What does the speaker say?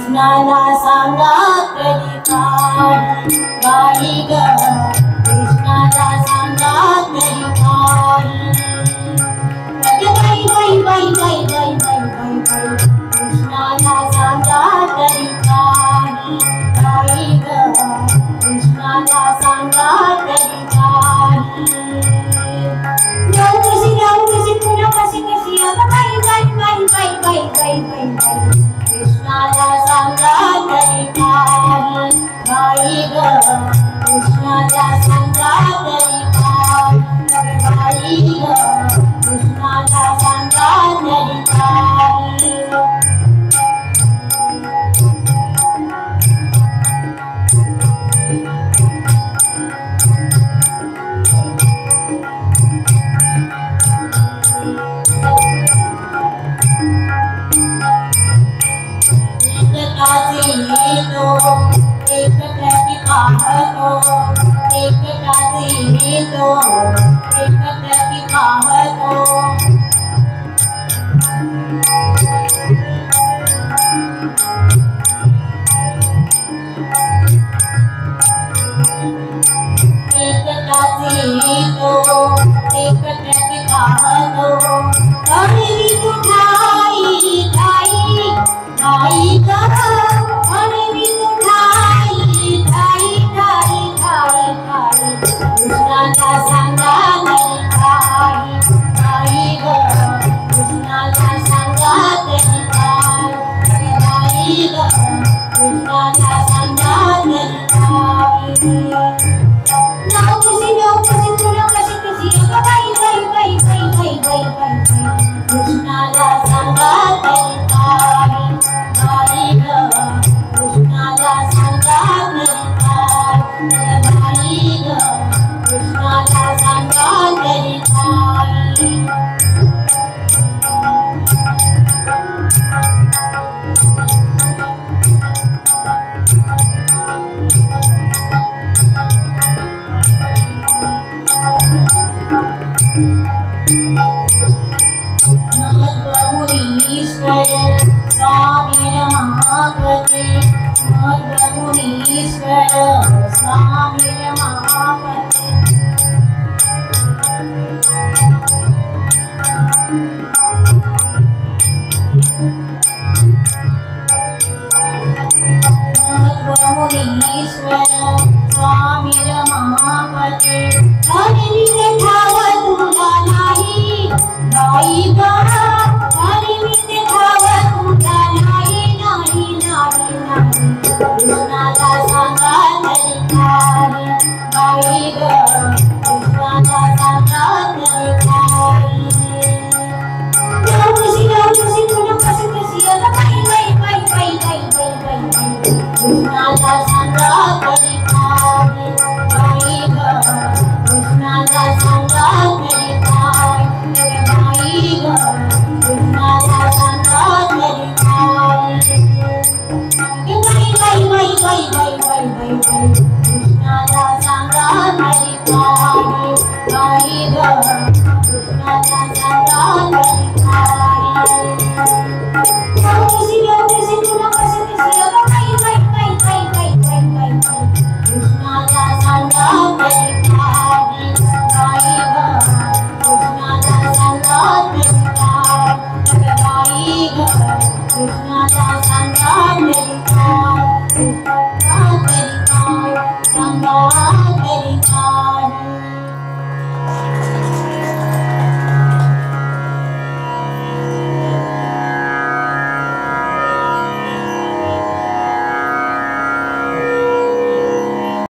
कृष्णाला सांगा तरी काही बाई ग, कृष्णाला सांगा तरी काही बाई बाई बाई बाई बाई बाई बाई बाई कृष्णाला सांगा तरी काही बाई ग, कृष्णाला सांगा तरी काही जाऊ कशी पुन्हा कशी कशी अगं बाई बाई बाई बाई बाई बाई बाई बाई कृष्णाला सांगा तरी काही बाई ग, कृष्णाला सांगा तरी काही बाई ग, कृष्णाला सांगा तरी काही एक प्रति पाहतो एक काजी तो एक प्रति पाहतो एक काजी तो एक प्रति पाहतो अरे तू ठाई ठाई ठाई का कृष्णाला सांगा तरी काही बाई ग, कृष्णाला सांगा तरी काही बाई ग, कृष्णाला सांगा तरी काही नाव कशी तुला कशी कशी अगं बाई बाई बाई बाई बाई बाई बाई कृष्णाला सांगा तरी काही बाई ग, कृष्णाला सांगा तरी काही बाई ग, कृष्णाला सांगा तरी काही मुनीश्वर स्वामी रमापते मुनीश्वर स्वामी रमापते मुनीश्वर स्वामी रमापते हरी ठाव तुला नाही बाई ग, हरी ठाव तुला नाही नाही नाही नाही कृष्णाला सांगा तरी काही बाई ग, कृष्णाला सांगा तरी काही कशी तुला कशी कशी अगं बाई बाई बाई बाई बाई बाई बाई बाई कृष्णाला सांगा तरी काही बाई ग, कृष्णाला सांगा तरी काही बाई ग, कृष्णाला सांगा तरी काही बाई बाई बाई बाई बाई बाई बाई बाई कृष्णाला सांगा तरी काही बाई ग, कृष्णाला सांगा तरी काही कशी तुला कशी कशी अगं बाई बाई बाई बाई बाई बाई बाई बाई कृष्णाला सांगा तरी काही बाई ग, कृष्णाला सांगा तरी काही बाई ग, कृष्णाला सांगा तरी काही सांगा तरी काही